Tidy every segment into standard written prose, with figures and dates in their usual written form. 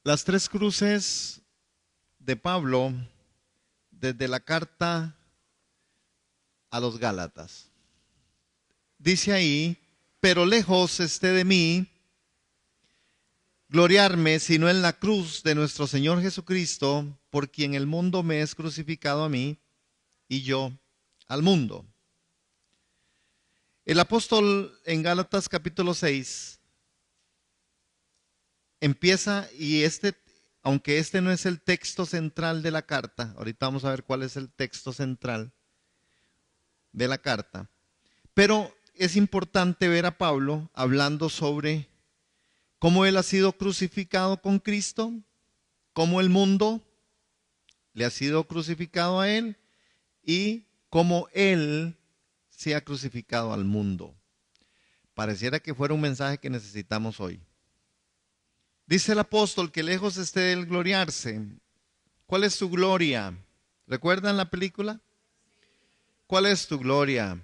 Las tres cruces de Pablo desde la carta a los Gálatas. Dice ahí, pero lejos esté de mí gloriarme, sino en la cruz de nuestro Señor Jesucristo, por quien el mundo me es crucificado a mí y yo al mundo. El apóstol en Gálatas capítulo 6 empieza, y aunque este no es el texto central de la carta, ahorita vamos a ver cuál es el texto central de la carta, pero es importante ver a Pablo hablando sobre cómo él ha sido crucificado con Cristo, cómo el mundo le ha sido crucificado a él y cómo él se ha crucificado al mundo. Pareciera que fuera un mensaje que necesitamos hoy. Dice el apóstol que lejos esté del gloriarse. ¿Cuál es tu gloria? ¿Recuerdan la película? ¿Cuál es tu gloria?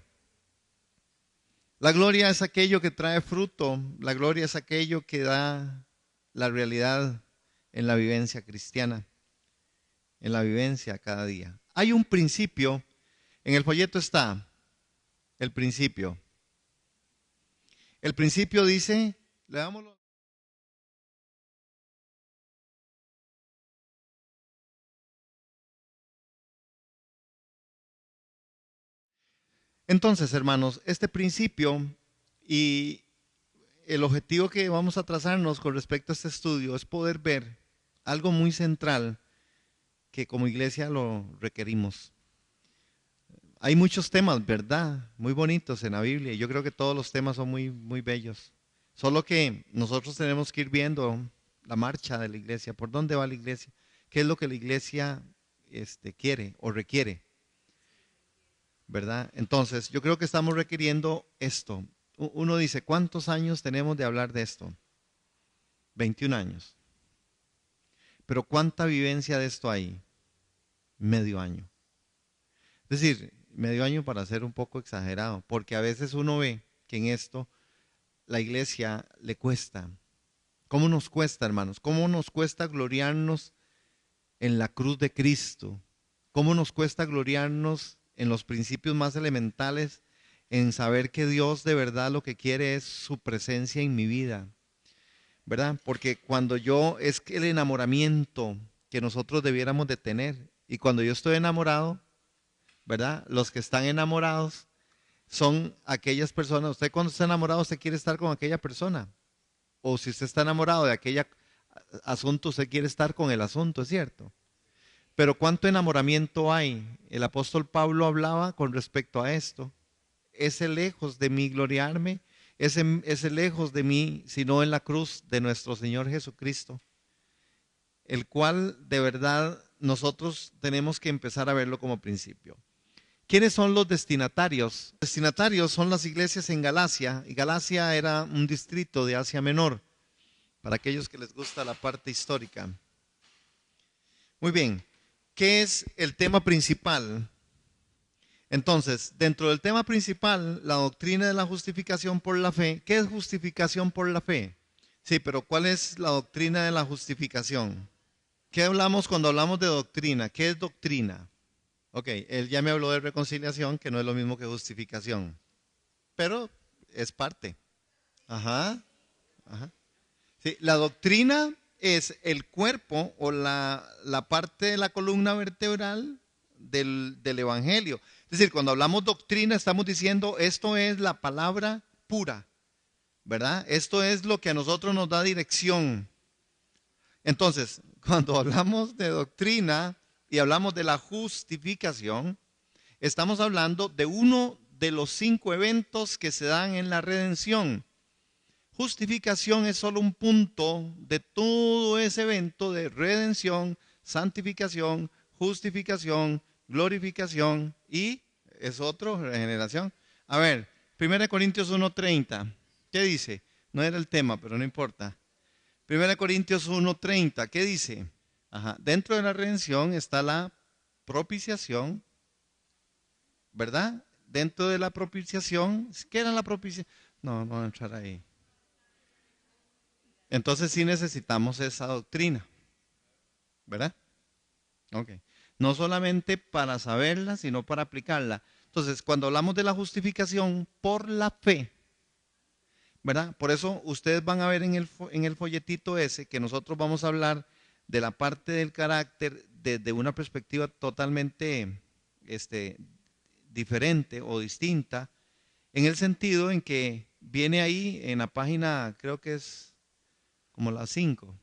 La gloria es aquello que trae fruto. La gloria es aquello que da la realidad en la vivencia cristiana, en la vivencia cada día. Hay un principio, en el folleto está el principio. El principio dice, leámoslo. Entonces, hermanos, este principio y el objetivo que vamos a trazarnos con respecto a este estudio es poder ver algo muy central que como iglesia lo requerimos. Hay muchos temas, ¿verdad? Muy bonitos en la Biblia y yo creo que todos los temas son muy, muy bellos. Solo que nosotros tenemos que ir viendo la marcha de la iglesia, por dónde va la iglesia, qué es lo que la iglesia quiere o requiere, ¿verdad? Entonces, yo creo que estamos requiriendo esto. Uno dice, ¿cuántos años tenemos de hablar de esto? 21 años. Pero ¿cuánta vivencia de esto hay? Medio año. Es decir, medio año para ser un poco exagerado, porque a veces uno ve que en esto la iglesia le cuesta. ¿Cómo nos cuesta, hermanos? ¿Cómo nos cuesta gloriarnos en la cruz de Cristo? ¿Cómo nos cuesta gloriarnos en los principios más elementales, en saber que Dios de verdad lo que quiere es su presencia en mi vida? ¿Verdad? Porque cuando es que el enamoramiento que nosotros debiéramos de tener, y cuando yo estoy enamorado, ¿verdad? Los que están enamorados son aquellas personas, usted cuando está enamorado, usted quiere estar con aquella persona, o si usted está enamorado de aquella asunto, usted quiere estar con el asunto, ¿es cierto? Pero ¿cuánto enamoramiento hay? El apóstol Pablo hablaba con respecto a esto. Ese lejos de mí gloriarme, ese lejos de mí, sino en la cruz de nuestro Señor Jesucristo, el cual de verdad nosotros tenemos que empezar a verlo como principio. ¿Quiénes son los destinatarios? Los destinatarios son las iglesias en Galacia, y Galacia era un distrito de Asia Menor, para aquellos que les gusta la parte histórica. Muy bien, ¿qué es el tema principal? Entonces, dentro del tema principal, la doctrina de la justificación por la fe. ¿Qué es justificación por la fe? Sí, pero ¿cuál es la doctrina de la justificación? ¿Qué hablamos cuando hablamos de doctrina? ¿Qué es doctrina? Ok, él ya me habló de reconciliación, que no es lo mismo que justificación, pero es parte. Ajá, ajá. Sí, la doctrina es el cuerpo o la parte de la columna vertebral del Evangelio. Es decir, cuando hablamos doctrina estamos diciendo esto es la palabra pura, ¿verdad? Esto es lo que a nosotros nos da dirección. Entonces, cuando hablamos de doctrina y hablamos de la justificación, estamos hablando de uno de los 5 eventos que se dan en la redención. Justificación es solo un punto de todo ese evento de redención, santificación, justificación, glorificación y es otro, regeneración. A ver, 1 Corintios 1:30, ¿qué dice? No era el tema, pero no importa. 1 Corintios 1:30, ¿qué dice? Ajá, dentro de la redención está la propiciación, ¿verdad? Dentro de la propiciación, ¿qué era la propiciación? No, no voy a entrar ahí. Entonces sí necesitamos esa doctrina. ¿verdad? Ok. No solamente para saberla, sino para aplicarla. Entonces, cuando hablamos de la justificación por la fe, ¿verdad? Por eso ustedes van a ver en el folletito ese que nosotros vamos a hablar de la parte del carácter desde una perspectiva totalmente este, diferente o distinta, en el sentido en que viene ahí en la página, creo que es como la 5,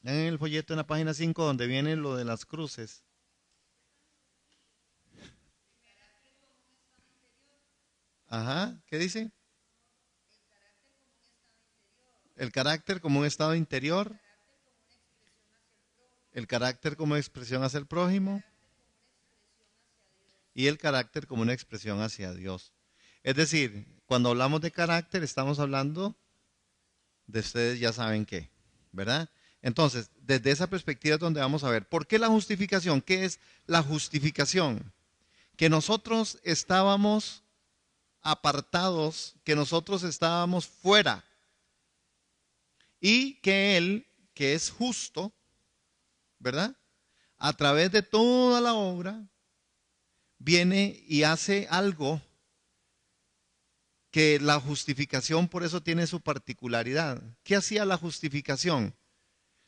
en el folleto en la página 5 donde viene lo de las cruces. Ajá, ¿qué dice? El carácter como un estado interior, el carácter como expresión hacia el prójimo y el carácter como una expresión hacia Dios. Es decir, cuando hablamos de carácter estamos hablando de ustedes ya saben qué, ¿verdad? Entonces, desde esa perspectiva es donde vamos a ver, ¿por qué la justificación? ¿Qué es la justificación? Que nosotros estábamos apartados, que nosotros estábamos fuera y que Él, que es justo, ¿verdad? A través de toda la obra, viene y hace algo que la justificación por eso tiene su particularidad. ¿Qué hacía la justificación?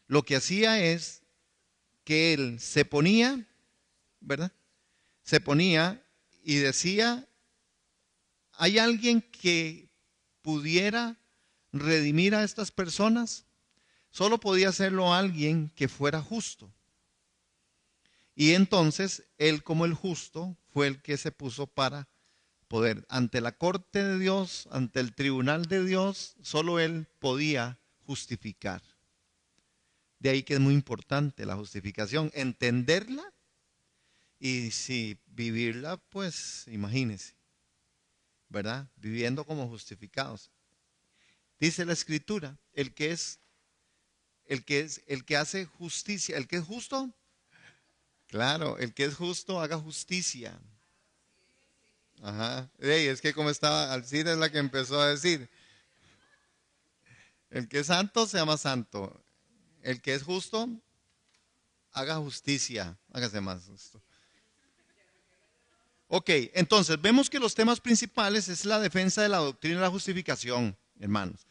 Lo que hacía es que Él se ponía, ¿verdad? Se ponía y decía, ¿hay alguien que pudiera redimir a estas personas? Solo podía hacerlo alguien que fuera justo. Y entonces Él como el justo fue el que se puso para poder. Ante la corte de Dios, ante el tribunal de Dios, solo Él podía justificar. De ahí que es muy importante la justificación, entenderla y si vivirla, pues imagínense, ¿verdad? Viviendo como justificados. Dice la escritura, el que hace justicia, el que es justo, claro, el que es justo haga justicia. Ajá. Ey, es que como estaba, Alcida es la que empezó a decir, el que es santo se llama santo, el que es justo haga justicia, hágase más justo. Ok, entonces vemos que los temas principales es la defensa de la doctrina de la justificación, hermanos.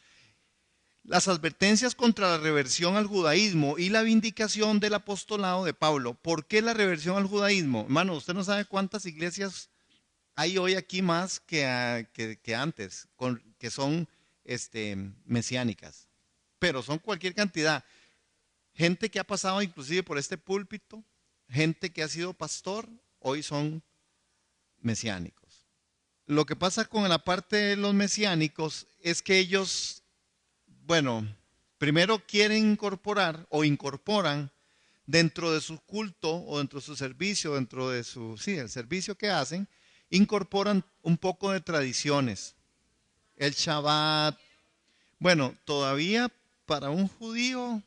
Las advertencias contra la reversión al judaísmo y la vindicación del apostolado de Pablo. ¿Por qué la reversión al judaísmo? Hermano, usted no sabe cuántas iglesias hay hoy aquí más que antes, que son mesiánicas, pero son cualquier cantidad. Gente que ha pasado inclusive por este púlpito, gente que ha sido pastor, hoy son mesiánicos. Lo que pasa con la parte de los mesiánicos es que ellos, bueno, primero quieren incorporar o incorporan dentro de su culto o dentro de su servicio, dentro de su, sí, el servicio que hacen, incorporan un poco de tradiciones. El Shabbat, bueno, todavía para un judío,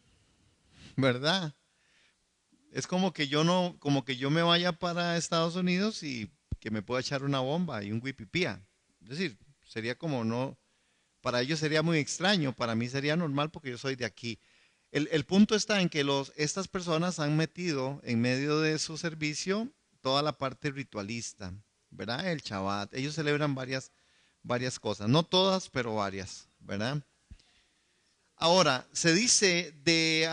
¿verdad? Es como que yo no, como que yo me vaya para Estados Unidos y que me pueda echar una bomba y un huipipía. Es decir, sería como no, para ellos sería muy extraño, para mí sería normal porque yo soy de aquí. El punto está en que estas personas han metido en medio de su servicio toda la parte ritualista, ¿verdad? El Shabbat. Ellos celebran varias cosas, no todas, pero varias, ¿verdad? Ahora, se dice de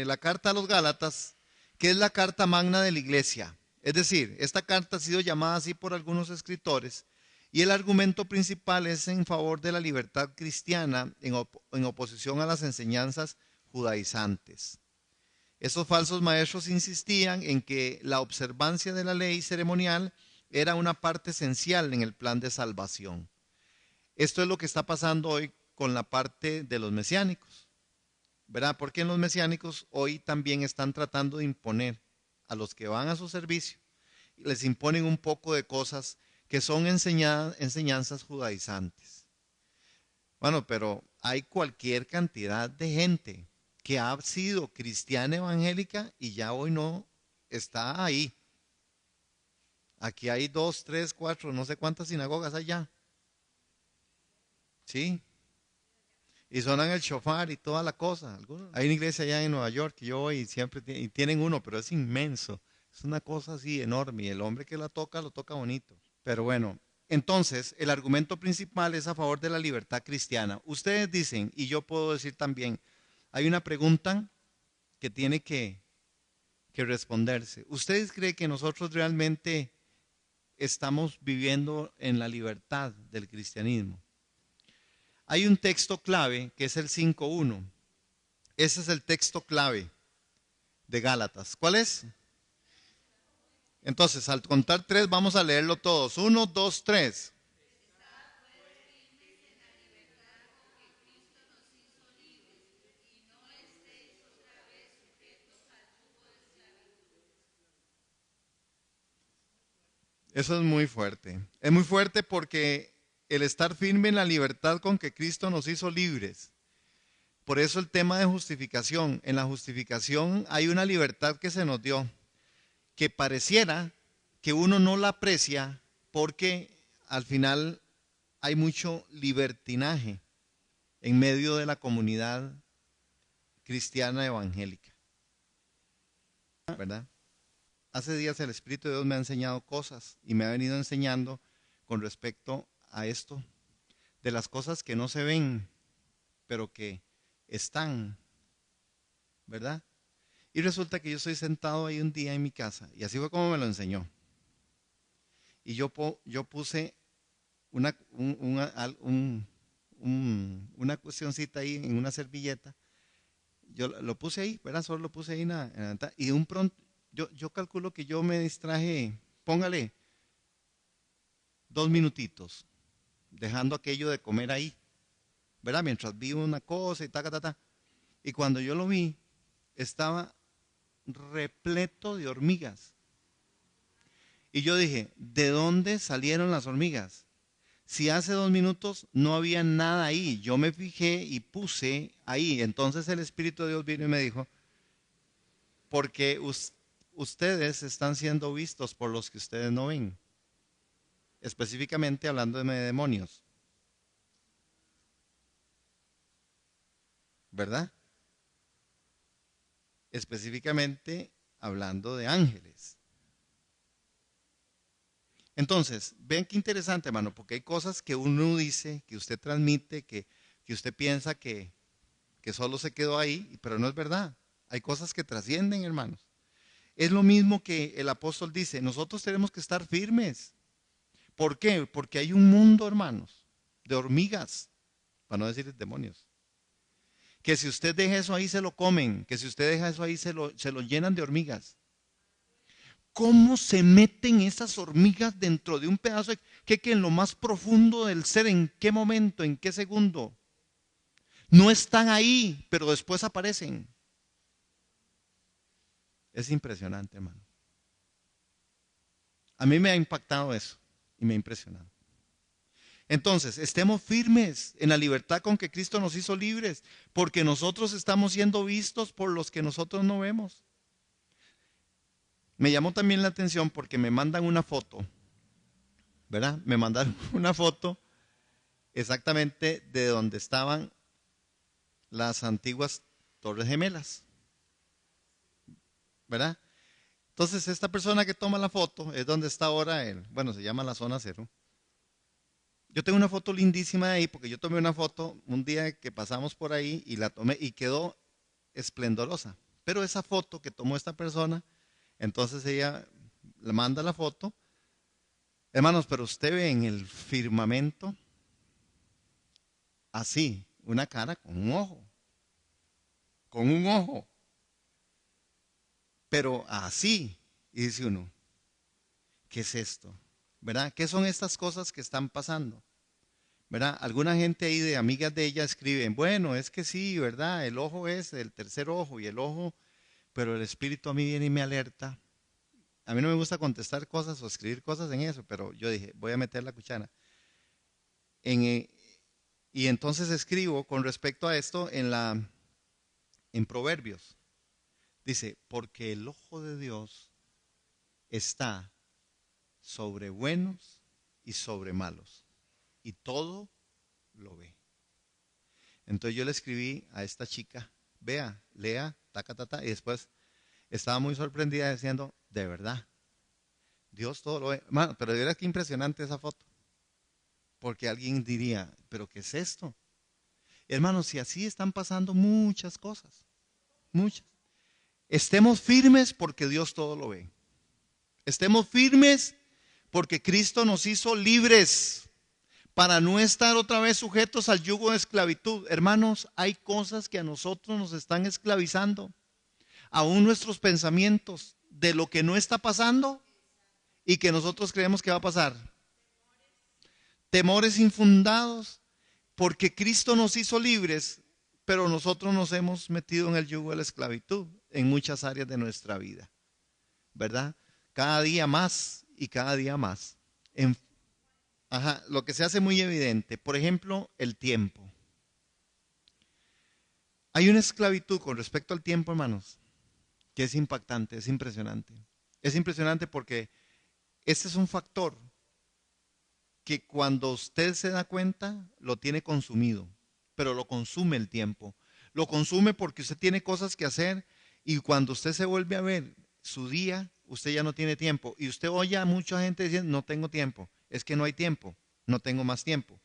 la carta a los Gálatas, que es la carta magna de la iglesia. Es decir, esta carta ha sido llamada así por algunos escritores y el argumento principal es en favor de la libertad cristiana en oposición a las enseñanzas judaizantes. Esos falsos maestros insistían en que la observancia de la ley ceremonial era una parte esencial en el plan de salvación. Esto es lo que está pasando hoy con la parte de los mesiánicos. ¿Verdad? Porque en los mesiánicos hoy también están tratando de imponer a los que van a su servicio, les imponen un poco de cosas que son enseñanzas judaizantes. Bueno, pero hay cualquier cantidad de gente que ha sido cristiana evangélica y ya hoy no está ahí. Aquí hay dos, tres, cuatro, no sé cuántas sinagogas allá. ¿Sí? Y sonan el shofar y toda la cosa. Hay una iglesia allá en Nueva York que yo voy y siempre y tienen uno, pero es inmenso. Es una cosa así enorme y el hombre que la toca lo toca bonito. Pero bueno, entonces el argumento principal es a favor de la libertad cristiana. Ustedes dicen, y yo puedo decir también, hay una pregunta que tiene que responderse. ¿Ustedes creen que nosotros realmente estamos viviendo en la libertad del cristianismo? Hay un texto clave que es el 5.1. Ese es el texto clave de Gálatas. ¿Cuál es? Entonces, al contar tres, vamos a leerlo todos. 1, 2, 3. Eso es muy fuerte. Es muy fuerte porque el estar firme en la libertad con que Cristo nos hizo libres. Por eso el tema de justificación. En la justificación hay una libertad que se nos dio, que pareciera que uno no la aprecia porque al final hay mucho libertinaje en medio de la comunidad cristiana evangélica, ¿verdad? Hace días el Espíritu de Dios me ha enseñado cosas y me ha venido enseñando con respecto a esto, de las cosas que no se ven, pero que están, ¿verdad? Y resulta que yo estoy sentado ahí un día en mi casa, y así fue como me lo enseñó. Y yo puse una cuestioncita ahí en una servilleta. Yo lo puse ahí, ¿verdad? Solo lo puse ahí y de un pronto, yo calculo que yo me distraje, póngale 2 minutitos, dejando aquello de comer ahí, ¿verdad? Mientras vi una cosa y ta. Y cuando yo lo vi, estaba repleto de hormigas. Y yo dije, ¿de dónde salieron las hormigas? Si hace 2 minutos no había nada ahí, yo me fijé y puse ahí. Entonces el Espíritu de Dios vino y me dijo, porque ustedes están siendo vistos por los que ustedes no ven. Específicamente hablando de demonios, ¿verdad? Específicamente hablando de ángeles. Entonces, ven qué interesante, hermano, porque hay cosas que uno dice, que usted transmite, que usted piensa que solo se quedó ahí, pero no es verdad. Hay cosas que trascienden, hermanos. Es lo mismo que el apóstol dice, nosotros tenemos que estar firmes. ¿Por qué? Porque hay un mundo, hermanos, de hormigas, para no decir demonios. Que si usted deja eso ahí, se lo comen. Que si usted deja eso ahí, se lo llenan de hormigas. ¿Cómo se meten esas hormigas dentro de un pedazo que en lo más profundo del ser, en qué momento, en qué segundo? No están ahí, pero después aparecen. Es impresionante, hermano. A mí me ha impactado eso y me ha impresionado. Entonces, estemos firmes en la libertad con que Cristo nos hizo libres, porque nosotros estamos siendo vistos por los que nosotros no vemos. Me llamó también la atención porque me mandan una foto, ¿verdad? Me mandaron una foto exactamente de donde estaban las antiguas Torres Gemelas, ¿verdad? Entonces, esta persona que toma la foto es donde está ahora bueno, se llama la zona cero. Yo tengo una foto lindísima de ahí porque yo tomé una foto un día que pasamos por ahí y la tomé y quedó esplendorosa. Pero esa foto que tomó esta persona, entonces ella le manda la foto. Hermanos, pero usted ve en el firmamento así, una cara con un ojo, con un ojo, pero así. Y dice uno, ¿qué es esto? ¿Verdad? ¿Qué son estas cosas que están pasando? ¿Verdad? Alguna gente ahí de amigas de ella escriben, bueno, es que sí, ¿verdad? El ojo es el tercer ojo y el ojo, pero el espíritu a mí viene y me alerta. A mí no me gusta contestar cosas o escribir cosas en eso, pero yo dije, voy a meter la cuchara. En, y entonces escribo con respecto a esto en Proverbios. Dice, porque el ojo de Dios está sobre buenos y sobre malos, y todo lo ve. Entonces yo le escribí a esta chica, vea, lea, taca, taca, y después estaba muy sorprendida diciendo, de verdad, Dios todo lo ve. Mano, pero era que impresionante esa foto, porque alguien diría, pero ¿qué es esto? Hermanos, si así están pasando muchas cosas, muchas. Estemos firmes porque Dios todo lo ve. Estemos firmes porque Cristo nos hizo libres para no estar otra vez sujetos al yugo de esclavitud. Hermanos, hay cosas que a nosotros nos están esclavizando, aún nuestros pensamientos de lo que no está pasando y que nosotros creemos que va a pasar. Temores infundados, porque Cristo nos hizo libres, pero nosotros nos hemos metido en el yugo de la esclavitud en muchas áreas de nuestra vida, ¿verdad? Cada día más y cada día más. Lo que se hace muy evidente, por ejemplo, el tiempo. Hay una esclavitud con respecto al tiempo, hermanos, que es impactante, es impresionante. Es impresionante porque este es un factor que cuando usted se da cuenta, lo tiene consumido, pero lo consume el tiempo. Lo consume porque usted tiene cosas que hacer y cuando usted se vuelve a ver su día, usted ya no tiene tiempo. Y usted oye a mucha gente diciendo, no tengo tiempo, es que no hay tiempo, no tengo más tiempo.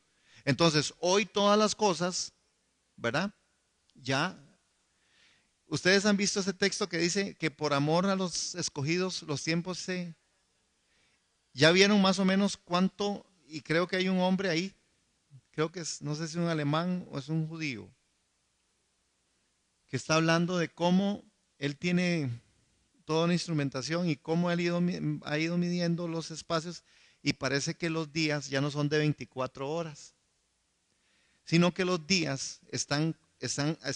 Entonces, hoy todas las cosas, ¿verdad? Ya, ustedes han visto ese texto que dice que por amor a los escogidos los tiempos se... Ya vieron más o menos cuánto, y creo que hay un hombre ahí, creo que es, no sé si es un alemán o es un judío, que está hablando de cómo él tiene toda una instrumentación y cómo ha ido midiendo los espacios y parece que los días ya no son de 24 horas, sino que los días están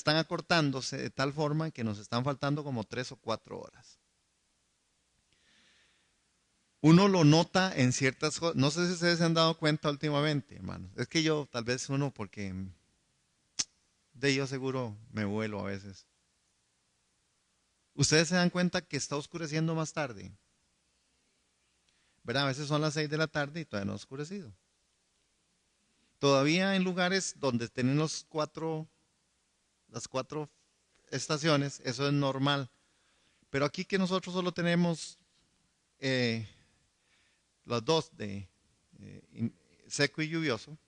acortándose de tal forma que nos están faltando como 3 o 4 horas. Uno lo nota en ciertas cosas, no sé si ustedes se han dado cuenta últimamente, hermanos. Es que yo, tal vez uno, porque de yo seguro me vuelo a veces. Ustedes se dan cuenta que está oscureciendo más tarde, ¿verdad? A veces son las 6 de la tarde y todavía no ha oscurecido. Todavía en lugares donde tienen las cuatro estaciones, eso es normal. Pero aquí que nosotros solo tenemos eh, las dos de seco y lluvioso,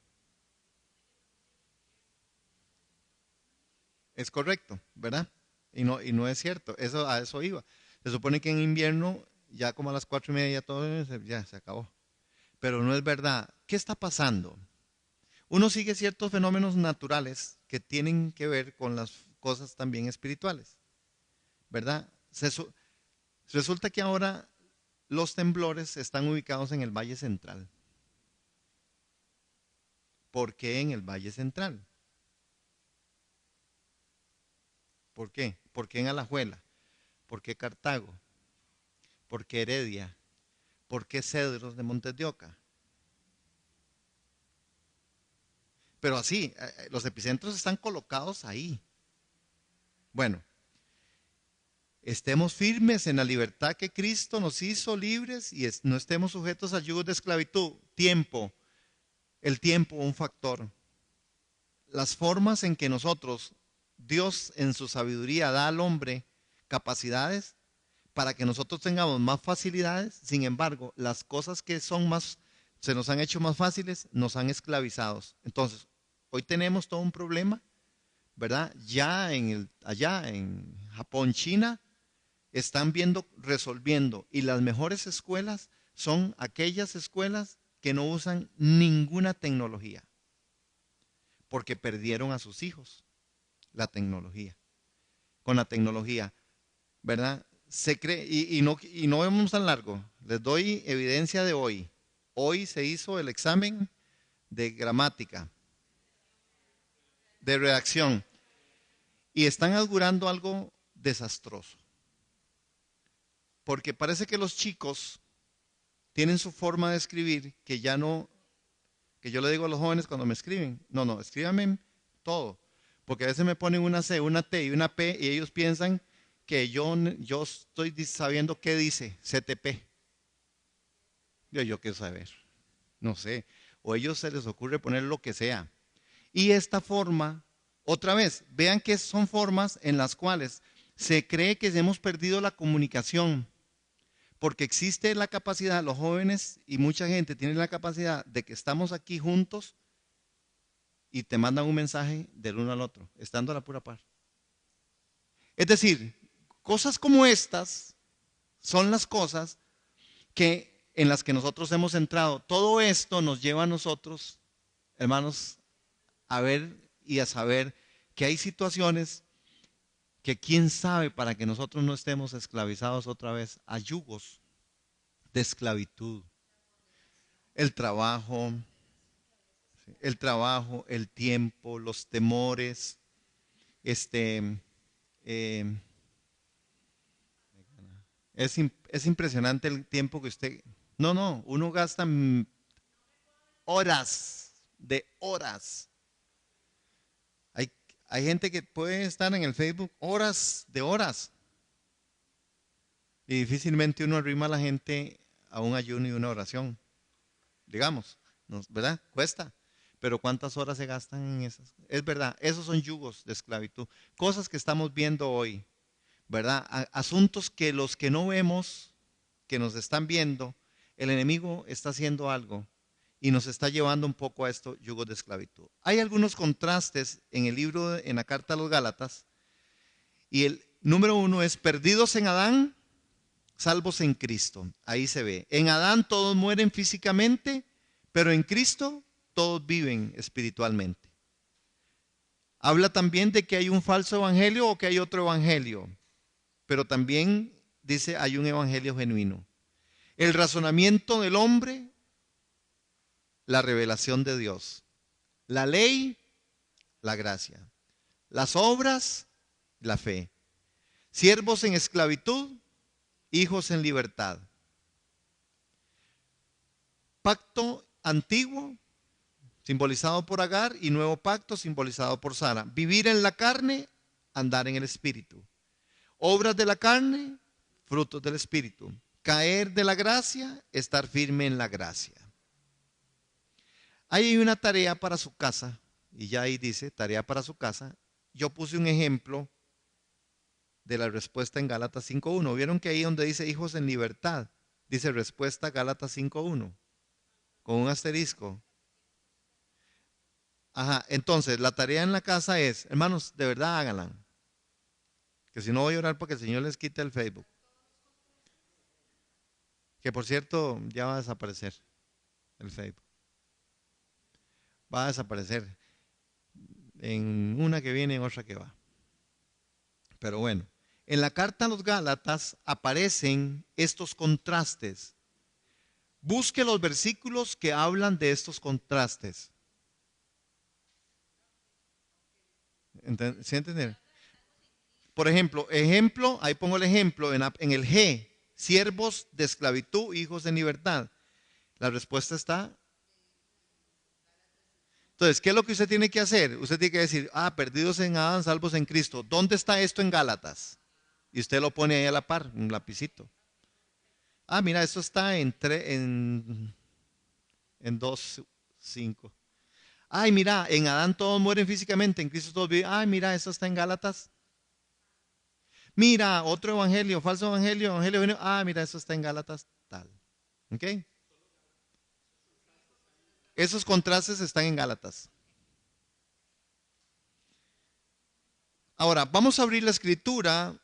es correcto, ¿verdad? Y no es cierto, a eso iba. Se supone que en invierno, ya como a las 4:30, ya todo ya se acabó. Pero no es verdad. ¿Qué está pasando? Uno sigue ciertos fenómenos naturales que tienen que ver con las cosas también espirituales, ¿verdad? Resulta que ahora los temblores están ubicados en el Valle Central. ¿Por qué en el Valle Central? ¿Por qué? ¿Por qué en Alajuela? ¿Por qué Cartago? ¿Por qué Heredia? ¿Por qué Cedros de Montes de Oca? Pero así, los epicentros están colocados ahí. Bueno, estemos firmes en la libertad que Cristo nos hizo libres y no estemos sujetos a yugos de esclavitud. Tiempo, el tiempo un factor. Las formas en que nosotros, Dios en su sabiduría da al hombre capacidades para que nosotros tengamos más facilidades, sin embargo, las cosas que se nos han hecho más fáciles, nos han esclavizado. Entonces, hoy tenemos todo un problema, ¿verdad? Allá en Japón, China, están resolviendo, y las mejores escuelas son aquellas escuelas que no usan ninguna tecnología, porque perdieron a sus hijos con la tecnología, ¿verdad? Se cree, y no vemos tan largo, les doy evidencia de hoy. Hoy se hizo el examen de gramática, de redacción, y están augurando algo desastroso, porque parece que los chicos tienen su forma de escribir que ya no, que yo le digo a los jóvenes cuando me escriben, no, escríbanme todo, porque a veces me ponen una C, una T y una P y ellos piensan que yo estoy sabiendo qué dice CTP. Yo quiero saber, no sé, o a ellos se les ocurre poner lo que sea. Y esta forma Otra vez, vean que son formas en las cuales se cree que hemos perdido la comunicación, porque existe la capacidad, los jóvenes y mucha gente tiene la capacidad de que estamos aquí juntos y te mandan un mensaje del uno al otro, estando a la pura par. Es decir, cosas como estas son las cosas en las que nosotros hemos entrado. Todo esto nos lleva a nosotros, hermanos, a ver y a saber que hay situaciones que quién sabe para que nosotros no estemos esclavizados otra vez a yugos de esclavitud. El trabajo, el tiempo, los temores, eh, es impresionante el tiempo que usted, uno gasta horas de horas. Hay gente que puede estar en el Facebook horas de horas. Y difícilmente uno arrima a la gente a un ayuno y una oración. Digamos, ¿verdad? Cuesta. Pero ¿cuántas horas se gastan en esas? Es verdad, esos son yugos de esclavitud. Cosas que estamos viendo hoy, ¿verdad? Asuntos que los que no vemos, que nos están viendo, el enemigo está haciendo algo y nos está llevando un poco a estos yugos de esclavitud. Hay algunos contrastes en el libro, en la carta a los Gálatas, y el número 1 es perdidos en Adán, salvos en Cristo. Ahí se ve. En Adán todos mueren físicamente, pero en Cristo todos viven espiritualmente. Habla también de que hay un falso evangelio o que hay otro evangelio, pero también dice hay un evangelio genuino. El razonamiento del hombre, la revelación de Dios. La ley, la gracia. Las obras, la fe. Siervos en esclavitud, hijos en libertad. Pacto antiguo, simbolizado por Agar, y nuevo pacto, simbolizado por Sara. Vivir en la carne, andar en el espíritu. Obras de la carne, frutos del espíritu. Caer de la gracia, estar firme en la gracia. Ahí hay una tarea para su casa, y ya ahí dice, tarea para su casa. Yo puse un ejemplo de la respuesta en Gálatas 5.1. ¿Vieron que ahí donde dice hijos en libertad, dice respuesta Gálatas 5.1, con un asterisco? Ajá, entonces la tarea en la casa es, hermanos, de verdad háganla, que si no voy a orar porque el Señor les quite el Facebook, que por cierto ya va a desaparecer el Facebook, va a desaparecer en una que viene, en otra que va. Pero bueno, en la carta a los Gálatas aparecen estos contrastes. Busque los versículos que hablan de estos contrastes. ¿Sí entienden? Por ejemplo, ahí pongo el ejemplo en el G, siervos de esclavitud, hijos de libertad. La respuesta está. Entonces, ¿qué es lo que usted tiene que hacer? Usted tiene que decir, perdidos en Adán, salvos en Cristo. ¿Dónde está esto en Gálatas? Y usted lo pone ahí a la par, un lapicito. Mira, esto está en 2:5. Mira, en Adán todos mueren físicamente, en Cristo todos viven. Mira, esto está en Gálatas. Mira, otro evangelio, falso evangelio, mira, eso está en Gálatas, tal. ¿Ok? Esos contrastes están en Gálatas. Ahora, vamos a abrir la escritura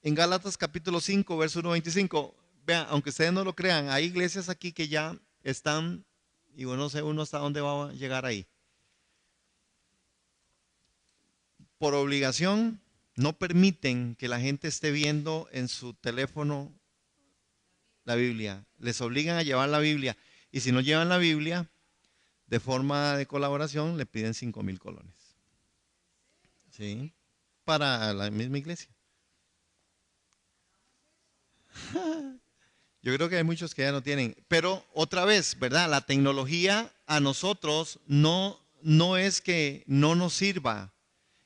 en Gálatas capítulo 5, verso 1-25. Vean, aunque ustedes no lo crean, hay iglesias aquí que ya están, y bueno, no sé uno hasta dónde va a llegar ahí. Por obligación, no permiten que la gente esté viendo en su teléfono la Biblia. Les obligan a llevar la Biblia. Y si no llevan la Biblia, de forma de colaboración, le piden 5,000 colones. ¿Sí? Para la misma iglesia. Yo creo que hay muchos que ya no tienen. Pero otra vez, ¿verdad? La tecnología a nosotros no es que no nos sirva.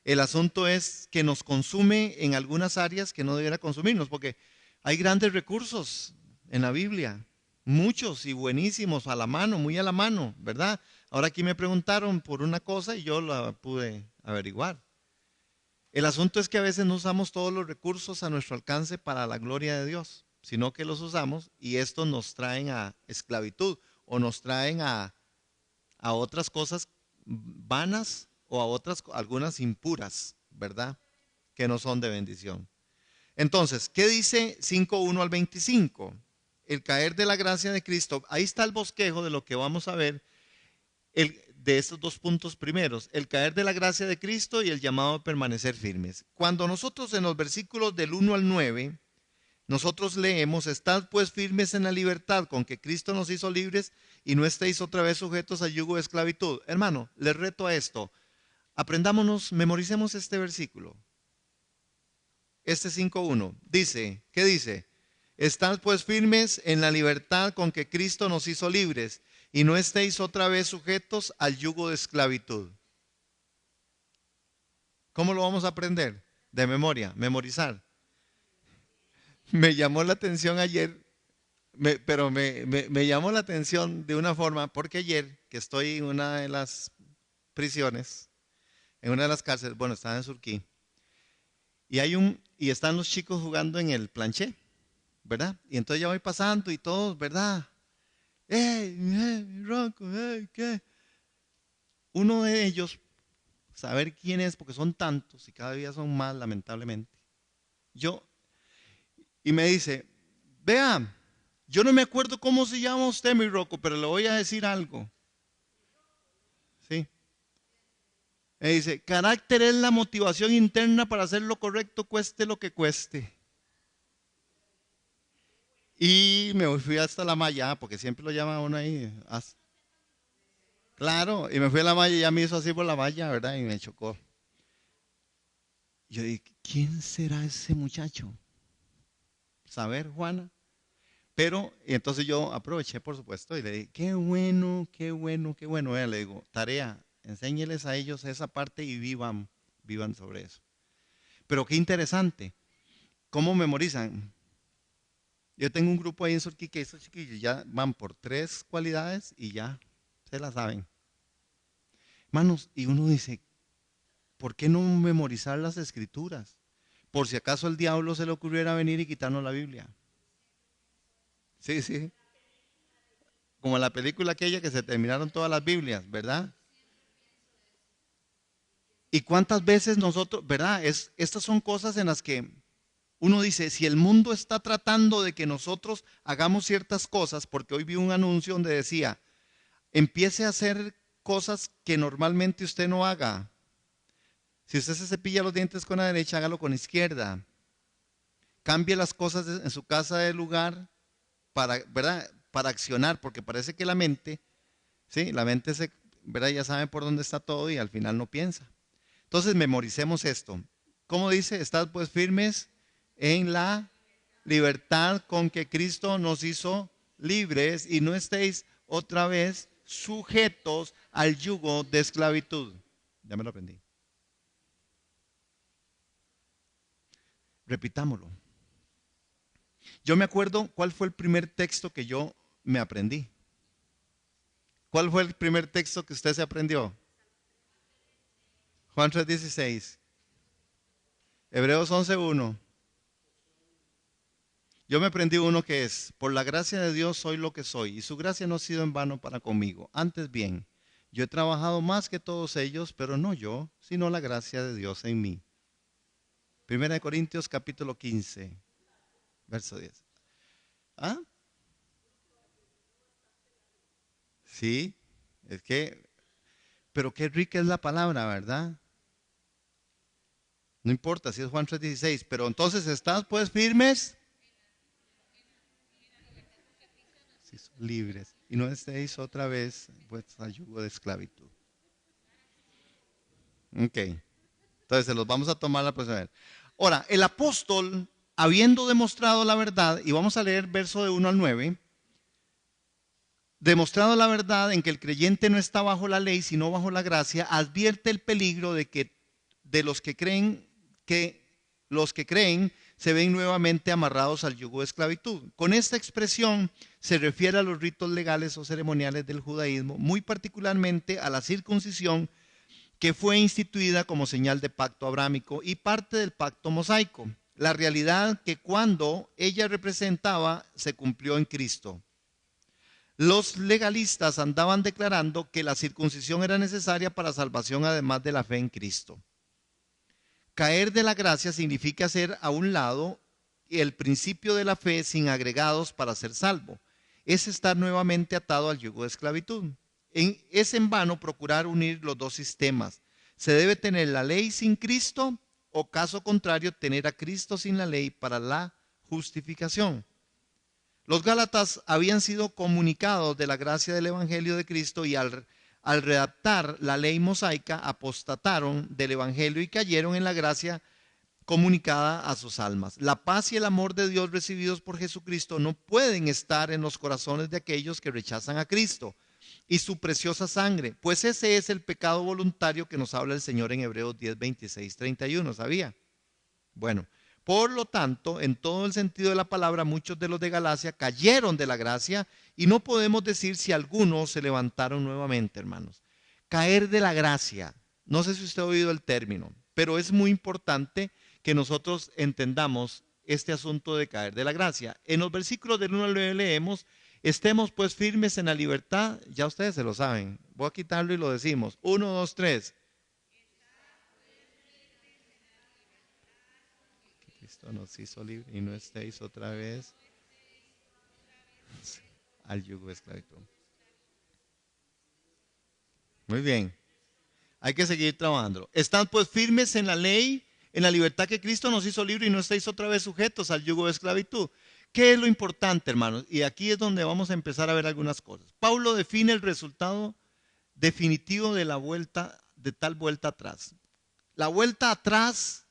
El asunto es que nos consume en algunas áreas que no debiera consumirnos, porque hay grandes recursos en la Biblia, muchos y buenísimos, a la mano, muy a la mano, ¿verdad? Ahora aquí me preguntaron por una cosa y yo la pude averiguar. El asunto es que a veces no usamos todos los recursos a nuestro alcance para la gloria de Dios, sino que los usamos y estos nos traen a esclavitud o nos traen a otras cosas vanas o a otras, algunas impuras, ¿verdad? Que no son de bendición. Entonces, ¿qué dice 5:1 al 25? El caer de la gracia de Cristo. Ahí está el bosquejo de lo que vamos a ver de estos dos puntos primeros, el caer de la gracia de Cristo y el llamado a permanecer firmes. Cuando nosotros en los versículos del 1 al 9, nosotros leemos, estad pues firmes en la libertad con que Cristo nos hizo libres y no estéis otra vez sujetos al yugo de esclavitud. Hermano, les reto a esto. Aprendámonos, memoricemos este versículo. Este 5:1 dice, ¿qué dice? Estad pues firmes en la libertad con que Cristo nos hizo libres y no estéis otra vez sujetos al yugo de esclavitud. ¿Cómo lo vamos a aprender? De memoria, memorizar. Me llamó la atención ayer, pero me llamó la atención de una forma, porque ayer que estoy en una de las prisiones, en una de las cárceles, bueno, estaba en Surquí, y están los chicos jugando en el planché, ¿verdad? Y entonces ya voy pasando y todos, ¿verdad? ¡Ey, Rocco, qué! Uno de ellos, saber quién es, porque son tantos y cada día son más, lamentablemente. Y me dice, vea, yo no me acuerdo cómo se llama usted, mi Rocco, pero le voy a decir algo. ¿Sí? Me dice, carácter es la motivación interna para hacer lo correcto, cueste lo que cueste. Y me fui hasta la malla, porque siempre lo llama uno ahí. Claro, y me fui a la malla y ya me hizo así por la malla, ¿verdad? Y me chocó. Yo dije, ¿quién será ese muchacho? Saber, Juana. Pero, y entonces yo aproveché, por supuesto, y le dije, qué bueno, qué bueno, qué bueno. Le digo, tarea, enséñeles a ellos esa parte y vivan sobre eso. Pero qué interesante, ¿cómo memorizan? Yo tengo un grupo ahí en Surquí que esos chiquillos ya van por 3 cualidades y ya se la saben. Hermanos, y uno dice, ¿por qué no memorizar las escrituras? Por si acaso el diablo se le ocurriera venir y quitarnos la Biblia. Sí, sí. Como la película aquella que se terminaron todas las Biblias, ¿verdad? Y cuántas veces nosotros, ¿verdad? Estas son cosas en las que uno dice, si el mundo está tratando de que nosotros hagamos ciertas cosas, porque hoy vi un anuncio donde decía, empiece a hacer cosas que normalmente usted no haga. Si usted se cepilla los dientes con la derecha, hágalo con la izquierda. Cambie las cosas en su casa de lugar para, ¿verdad? Para accionar, porque parece que la mente, ¿sí? La mente ¿verdad? Ya sabe por dónde está todo y al final no piensa. Entonces memoricemos esto. ¿Cómo dice? Estad pues firmes en la libertad con que Cristo nos hizo libres y no estéis otra vez sujetos al yugo de esclavitud. Ya me lo aprendí. Repitámoslo. Yo me acuerdo cuál fue el primer texto que yo me aprendí. ¿Cuál fue el primer texto que usted se aprendió? Juan 3:16. Hebreos 11:1. Yo me aprendí uno que es, por la gracia de Dios soy lo que soy, y su gracia no ha sido en vano para conmigo. Antes bien, yo he trabajado más que todos ellos, pero no yo, sino la gracia de Dios en mí. Primera de Corintios capítulo 15, verso 10. ¿Ah? Sí, pero qué rica es la palabra, ¿verdad? No importa si es Juan 3:16, pero entonces estás pues firmes, libres, y no estéis otra vez vuestro yugo de esclavitud. Ok, entonces se los vamos a tomar la próxima vez. Ahora, el apóstol, habiendo demostrado la verdad, y vamos a leer verso de 1 al 9, demostrado la verdad en que el creyente no está bajo la ley, sino bajo la gracia, advierte el peligro de los que creen se ven nuevamente amarrados al yugo de esclavitud. Con esta expresión se refiere a los ritos legales o ceremoniales del judaísmo, muy particularmente a la circuncisión, que fue instituida como señal de pacto abrámico y parte del pacto mosaico. La realidad que cuando ella representaba se cumplió en Cristo. Los legalistas andaban declarando que la circuncisión era necesaria para salvación además de la fe en Cristo. Caer de la gracia significa hacer a un lado el principio de la fe sin agregados para ser salvo. Es estar nuevamente atado al yugo de esclavitud. Es en vano procurar unir los dos sistemas. Se debe tener la ley sin Cristo o caso contrario tener a Cristo sin la ley para la justificación. Los Gálatas habían sido comunicados de la gracia del Evangelio de Cristo y al redactar la ley mosaica apostataron del Evangelio y cayeron en la gracia comunicada a sus almas. La paz y el amor de Dios recibidos por Jesucristo no pueden estar en los corazones de aquellos que rechazan a Cristo y su preciosa sangre, pues ese es el pecado voluntario que nos habla el Señor en Hebreos 10, 26, 31, ¿sabía? Bueno, por lo tanto, en todo el sentido de la palabra, muchos de los de Galacia cayeron de la gracia y no podemos decir si algunos se levantaron nuevamente, hermanos. Caer de la gracia, no sé si usted ha oído el término, pero es muy importante que nosotros entendamos este asunto de caer de la gracia. En los versículos del 1 al 9 leemos: estemos pues firmes en la libertad, ya ustedes se lo saben, voy a quitarlo y lo decimos, 1, 2, 3. Cristo nos hizo libre y no estéis otra vez al yugo de esclavitud. Muy bien, hay que seguir trabajando. Están pues firmes en la ley, en la libertad que Cristo nos hizo libre y no estéis otra vez sujetos al yugo de esclavitud. ¿Qué es lo importante, hermanos? Y aquí es donde vamos a empezar a ver algunas cosas. Pablo define el resultado definitivo de la vuelta, de tal vuelta atrás. La vuelta atrás,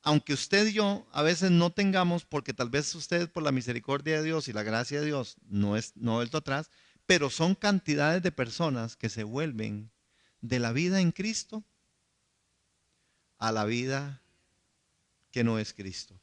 aunque usted y yo a veces no tengamos, porque tal vez usted por la misericordia de Dios y la gracia de Dios no ha vuelto atrás, pero son cantidades de personas que se vuelven de la vida en Cristo a la vida que no es Cristo.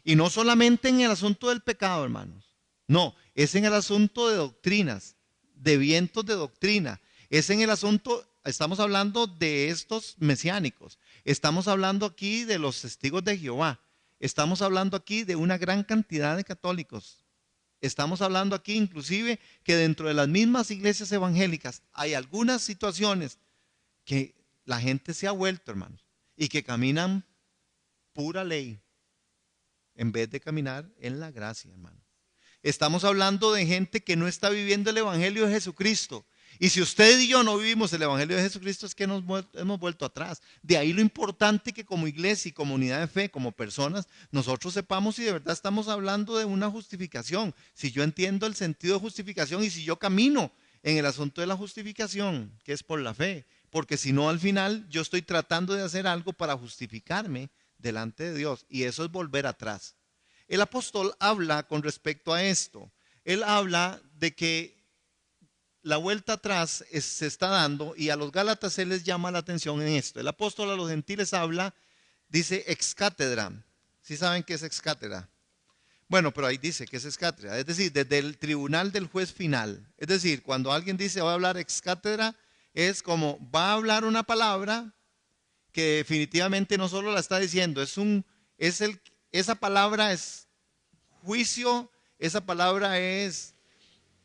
Y no solamente en el asunto del pecado, hermanos. No, es en el asunto de doctrinas, de vientos de doctrina. Es en el asunto, estamos hablando de estos mesiánicos. Estamos hablando aquí de los testigos de Jehová. Estamos hablando aquí de una gran cantidad de católicos. Estamos hablando aquí inclusive que dentro de las mismas iglesias evangélicas hay algunas situaciones que la gente se ha vuelto, hermanos, y que caminan pura ley en vez de caminar en la gracia, hermano. Estamos hablando de gente que no está viviendo el evangelio de Jesucristo. Y si usted y yo no vivimos el evangelio de Jesucristo, es que hemos vuelto atrás. De ahí lo importante que como iglesia y comunidad de fe, como personas, nosotros sepamos si de verdad estamos hablando de una justificación. Si yo entiendo el sentido de justificación y si yo camino en el asunto de la justificación, que es por la fe. Porque si no, al final yo estoy tratando de hacer algo para justificarme delante de Dios, y eso es volver atrás. El apóstol habla con respecto a esto. Él habla de que la vuelta atrás se está dando, y a los Gálatas él les llama la atención en esto. El apóstol a los gentiles habla, dice ex cátedra. ¿Sí saben qué es ex cátedra? Bueno, pero ahí dice que es ex cátedra, es decir, desde el tribunal del juez final. Es decir, cuando alguien dice va a hablar ex cátedra, es como va a hablar una palabra que definitivamente no solo la está diciendo, esa palabra es juicio, esa palabra es,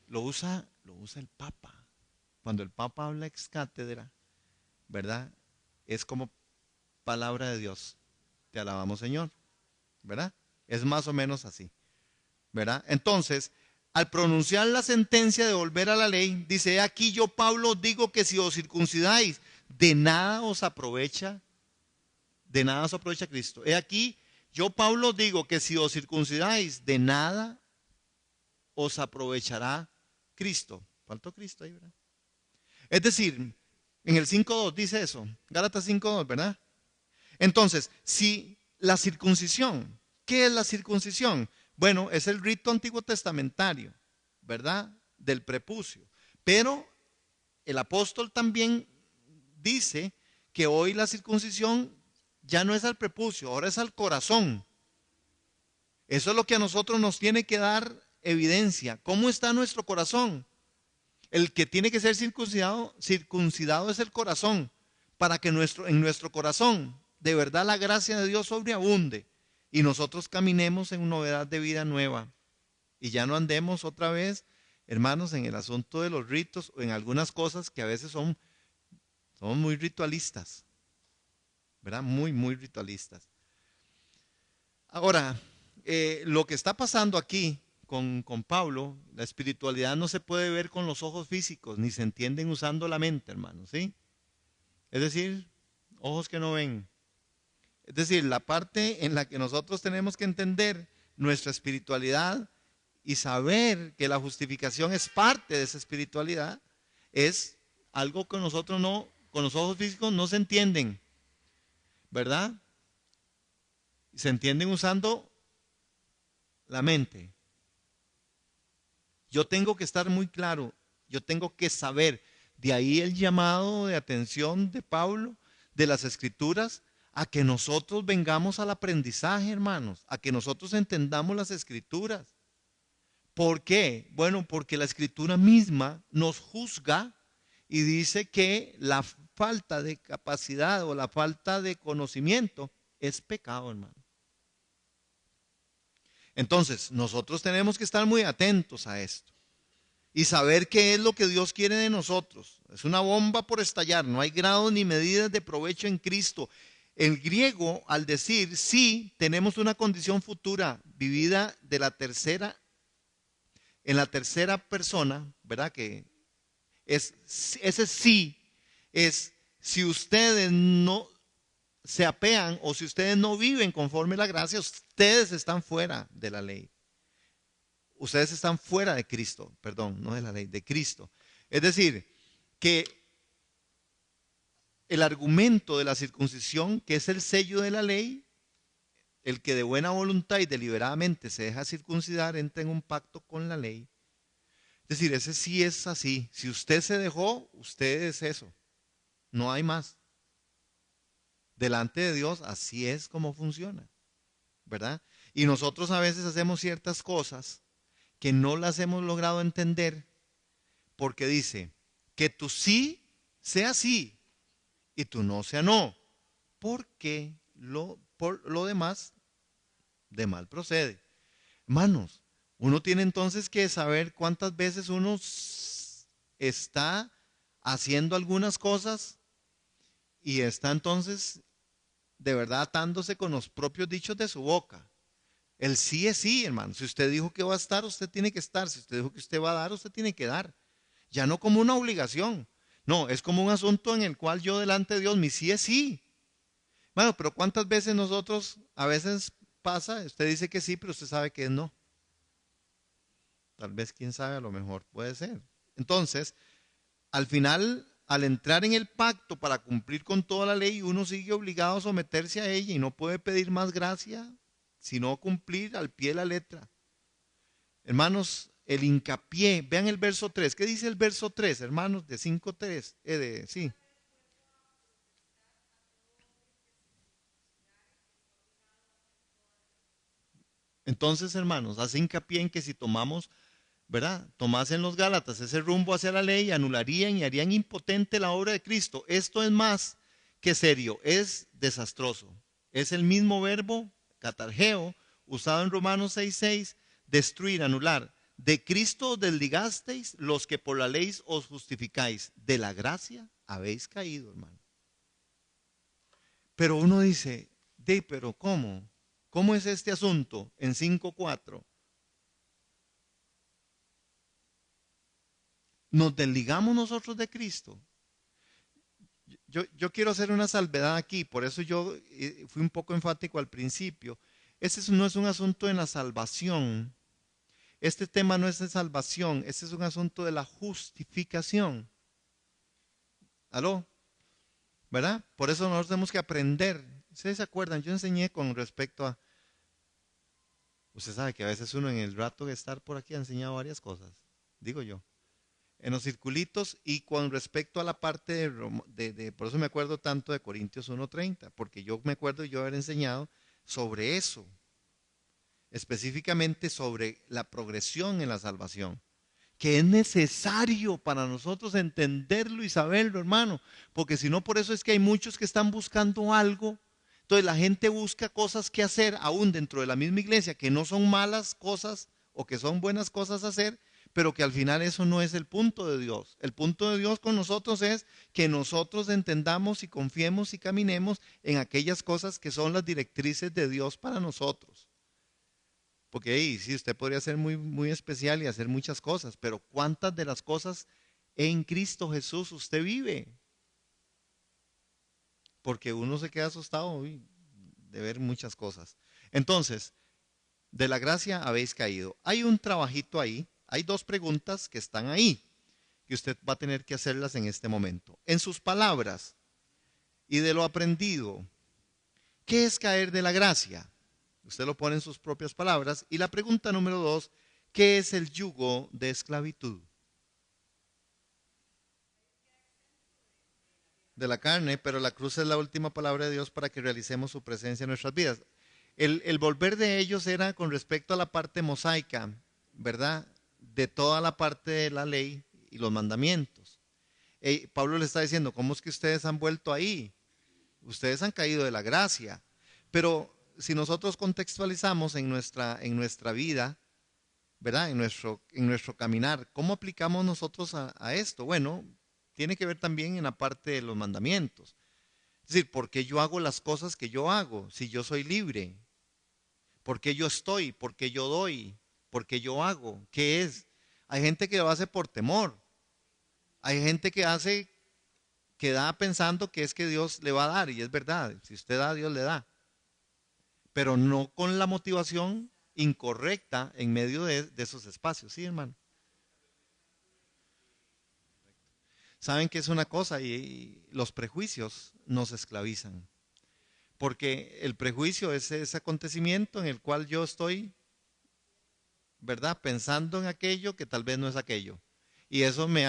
lo usa el Papa. Cuando el Papa habla ex cátedra, ¿verdad? Es como palabra de Dios. Te alabamos, Señor, ¿verdad? Es más o menos así, ¿verdad? Entonces, al pronunciar la sentencia de volver a la ley, dice: aquí yo, Pablo, digo que si os circuncidáis, de nada os aprovecha Cristo. He aquí, yo, Pablo, digo que si os circuncidáis, de nada os aprovechará Cristo. Faltó Cristo ahí, ¿verdad? Es decir, en el 5.2 dice eso, Gálatas 5.2, ¿verdad? Entonces, si la circuncisión, ¿qué es la circuncisión? Bueno, es el rito antiguo testamentario, ¿verdad? Del prepucio. Pero el apóstol también dice que hoy la circuncisión ya no es al prepucio, ahora es al corazón. Eso es lo que a nosotros nos tiene que dar evidencia. ¿Cómo está nuestro corazón? El que tiene que ser circuncidado es el corazón. para que en nuestro corazón de verdad la gracia de Dios sobreabunde y nosotros caminemos en novedad de vida nueva y ya no andemos otra vez, hermanos, en el asunto de los ritos o en algunas cosas que a veces son muy ritualistas, ¿verdad? Muy, muy ritualistas. Ahora, lo que está pasando aquí con Pablo, la espiritualidad no se puede ver con los ojos físicos, ni se entienden usando la mente, hermanos, ¿sí? Es decir, ojos que no ven. Es decir, la parte en la que nosotros tenemos que entender nuestra espiritualidad y saber que la justificación es parte de esa espiritualidad, es algo que nosotros no, con los ojos físicos no se entienden, ¿verdad? Se entienden usando la mente. Yo tengo que estar muy claro, yo tengo que saber, de ahí el llamado de atención de Pablo, de las Escrituras, a que nosotros vengamos al aprendizaje, hermanos, a que nosotros entendamos las Escrituras. ¿Por qué? Bueno, porque la Escritura misma nos juzga y dice que la falta de capacidad o la falta de conocimiento es pecado, hermano. Entonces, nosotros tenemos que estar muy atentos a esto y saber qué es lo que Dios quiere de nosotros. Es una bomba por estallar, no hay grados ni medidas de provecho en Cristo. El griego, al decir sí, tenemos una condición futura vivida de la tercera, en la tercera persona, ¿verdad? Que ese sí es si ustedes no se apean o si ustedes no viven conforme a la gracia, ustedes están fuera de la ley. Ustedes están fuera de Cristo, perdón, no de la ley, de Cristo. Es decir, que el argumento de la circuncisión, que es el sello de la ley, el que de buena voluntad y deliberadamente se deja circuncidar, entra en un pacto con la ley. Es decir, ese sí es así. Si usted se dejó, usted es eso. No hay más. Delante de Dios, así es como funciona, ¿verdad? Y nosotros a veces hacemos ciertas cosas que no las hemos logrado entender porque dice que tu sí sea sí y tu no sea no, porque por lo demás de mal procede. Hermanos, uno tiene entonces que saber cuántas veces uno está haciendo algunas cosas y está entonces de verdad atándose con los propios dichos de su boca. El sí es sí, hermano. Si usted dijo que va a estar, usted tiene que estar. Si usted dijo que usted va a dar, usted tiene que dar. Ya no como una obligación. No, es como un asunto en el cual yo delante de Dios, mi sí es sí. Bueno, pero ¿cuántas veces nosotros, a veces pasa, usted dice que sí, pero usted sabe que no? Tal vez, quién sabe, a lo mejor puede ser. Entonces, al final, al entrar en el pacto para cumplir con toda la ley, uno sigue obligado a someterse a ella y no puede pedir más gracia, sino cumplir al pie de la letra. Hermanos, el hincapié, vean el verso 3. ¿Qué dice el verso 3, hermanos? De 5:3. Sí. Entonces, hermanos, hace hincapié en que si tomamos, ¿verdad? Tomasen los Gálatas ese rumbo hacia la ley, anularían y harían impotente la obra de Cristo. Esto es más que serio, es desastroso. Es el mismo verbo, catargeo, usado en Romanos 6:6, destruir, anular. De Cristo os desligasteis los que por la ley os justificáis. De la gracia habéis caído, hermano. Pero uno dice, pero ¿cómo? ¿Cómo es este asunto en 5:4? Nos desligamos nosotros de Cristo. Yo quiero hacer una salvedad aquí, por eso yo fui un poco enfático al principio. Ese no es un asunto de la salvación. Este tema no es de salvación, este es un asunto de la justificación. ¿Aló? ¿Verdad? Por eso nosotros tenemos que aprender. ¿Ustedes se acuerdan? Yo enseñé con respecto a... Usted sabe que a veces uno en el rato de estar por aquí ha enseñado varias cosas, digo yo. En los circulitos y con respecto a la parte por eso me acuerdo tanto de Corintios 1:30, porque yo me acuerdo yo haber enseñado sobre eso, específicamente sobre la progresión en la salvación. que es necesario para nosotros entenderlo y saberlo, hermano, porque si no, por eso es que hay muchos que están buscando algo. Entonces la gente busca cosas que hacer aún dentro de la misma iglesia, que no son malas cosas o que son buenas cosas a hacer, pero que al final eso no es el punto de Dios. El punto de Dios con nosotros es que nosotros entendamos y confiemos y caminemos en aquellas cosas que son las directrices de Dios para nosotros. Porque hey, sí, usted podría ser muy, muy especial y hacer muchas cosas, pero ¿cuántas de las cosas en Cristo Jesús usted vive? Porque uno se queda asustado uy, de ver muchas cosas. Entonces, de la gracia habéis caído. Hay un trabajito ahí, hay dos preguntas que están ahí, que usted va a tener que hacerlas en este momento. En sus palabras y de lo aprendido, ¿qué es caer de la gracia? Usted lo pone en sus propias palabras. Y la pregunta número dos, ¿qué es el yugo de esclavitud? De la carne, pero la cruz es la última palabra de Dios para que realicemos su presencia en nuestras vidas. El volver de ellos era con respecto a la parte mosaica, ¿verdad? De toda la parte de la ley y los mandamientos. Pablo le está diciendo, ¿cómo es que ustedes han vuelto ahí? Ustedes han caído de la gracia. Pero si nosotros contextualizamos en nuestra vida, ¿verdad? En nuestro caminar, ¿cómo aplicamos nosotros a esto? Bueno, tiene que ver también en la parte de los mandamientos. Es decir, ¿por qué yo hago las cosas que yo hago si yo soy libre? ¿Por qué yo estoy? ¿Por qué yo doy? ¿Por qué yo hago? ¿Qué es? Hay gente que lo hace por temor. Hay gente que da pensando que es que Dios le va a dar, y es verdad, si usted da, Dios le da, pero no con la motivación incorrecta en medio de esos espacios, ¿sí, hermano? Saben que es una cosa y los prejuicios nos esclavizan, porque el prejuicio es ese acontecimiento en el cual yo estoy, ¿verdad? Pensando en aquello que tal vez no es aquello. Y eso me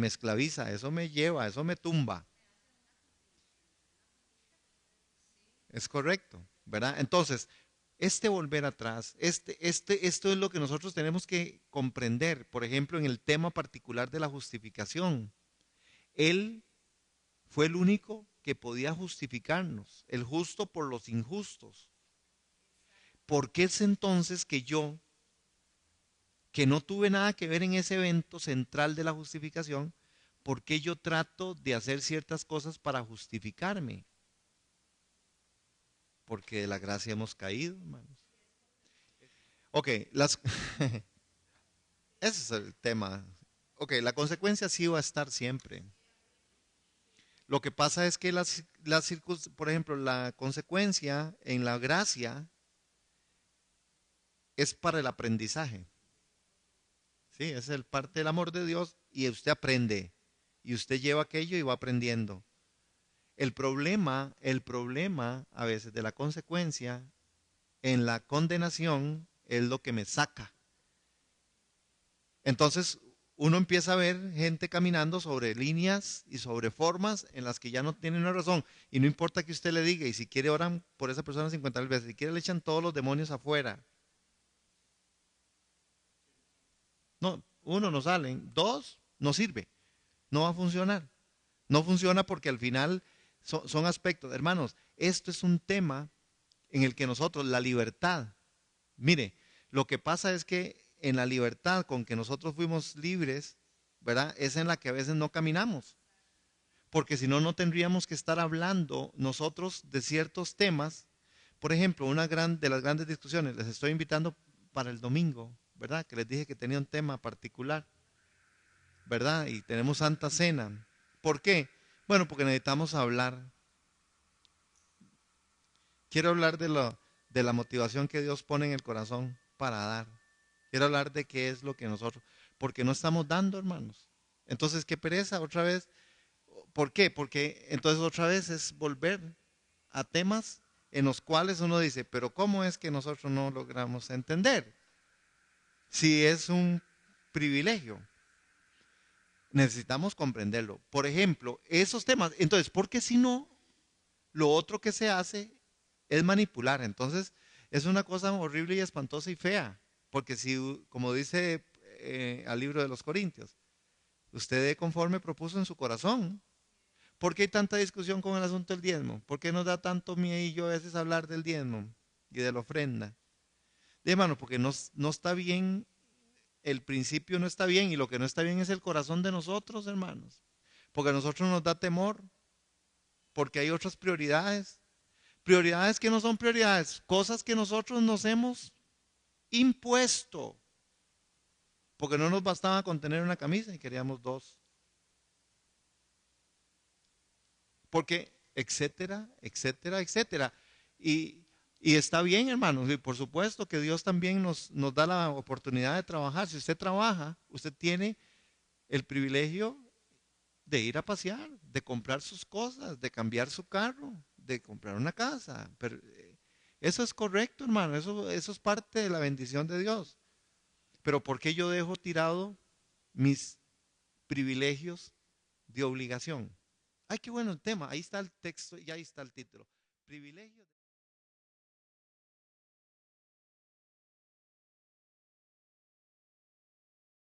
esclaviza, eso me lleva, eso me tumba. Es correcto, ¿verdad? Entonces, este volver atrás, esto es lo que nosotros tenemos que comprender. Por ejemplo, en el tema particular de la justificación. Él fue el único que podía justificarnos, el justo por los injustos. ¿Por qué es entonces que yo, que no tuve nada que ver en ese evento central de la justificación, por qué yo trato de hacer ciertas cosas para justificarme? Porque de la gracia hemos caído, hermanos. Ok, ese es el tema. Ok, la consecuencia sí va a estar siempre. Lo que pasa es que por ejemplo, la consecuencia en la gracia es para el aprendizaje. Sí, es el parte del amor de Dios y usted aprende. Y usted lleva aquello y va aprendiendo. El problema a veces de la consecuencia en la condenación es lo que me saca. Entonces uno empieza a ver gente caminando sobre líneas y sobre formas en las que ya no tienen una razón. Y no importa que usted le diga, y si quiere oran por esa persona 50 veces, si quiere le echan todos los demonios afuera. No, uno no salen, dos no sirve, no va a funcionar. No funciona porque al final son aspectos, hermanos, esto es un tema en el que nosotros, la libertad, mire, lo que pasa es que en la libertad con que nosotros fuimos libres, ¿verdad? Es en la que a veces no caminamos, porque si no, no tendríamos que estar hablando nosotros de ciertos temas. Por ejemplo, de las grandes discusiones, les estoy invitando para el domingo, ¿verdad? Que les dije que tenía un tema particular, ¿verdad? Y tenemos Santa Cena. ¿Por qué? Bueno, porque necesitamos hablar. Quiero hablar de la motivación que Dios pone en el corazón para dar. Quiero hablar de qué es lo que nosotros, porque no estamos dando, hermanos. Entonces, qué pereza otra vez. ¿Por qué? Porque entonces otra vez es volver a temas en los cuales uno dice, pero ¿cómo es que nosotros no logramos entender? Si es un privilegio, necesitamos comprenderlo. Por ejemplo, esos temas. Entonces, porque si no, lo otro que se hace es manipular. Entonces, es una cosa horrible y espantosa y fea. Porque si, como dice al libro de los Corintios. Usted dé conforme propuso en su corazón. ¿Por qué hay tanta discusión con el asunto del diezmo? ¿Por qué nos da tanto miedo a veces hablar del diezmo y de la ofrenda? Hermano, porque no está bien, el principio no está bien y lo que no está bien es el corazón de nosotros, hermanos. Porque a nosotros nos da temor, porque hay otras prioridades. Prioridades que no son prioridades, cosas que nosotros nos hemos impuesto. Porque no nos bastaba con tener una camisa y queríamos dos. Porque, etcétera, etcétera, etcétera. Y está bien, hermanos, y por supuesto que Dios también nos da la oportunidad de trabajar. Si usted trabaja, usted tiene el privilegio de ir a pasear, de comprar sus cosas, de cambiar su carro, de comprar una casa. Pero eso es correcto, hermano, eso es parte de la bendición de Dios. Pero ¿por qué yo dejo tirado mis privilegios de obligación? Ay, qué bueno el tema. Ahí está el texto y ahí está el título. Privilegios.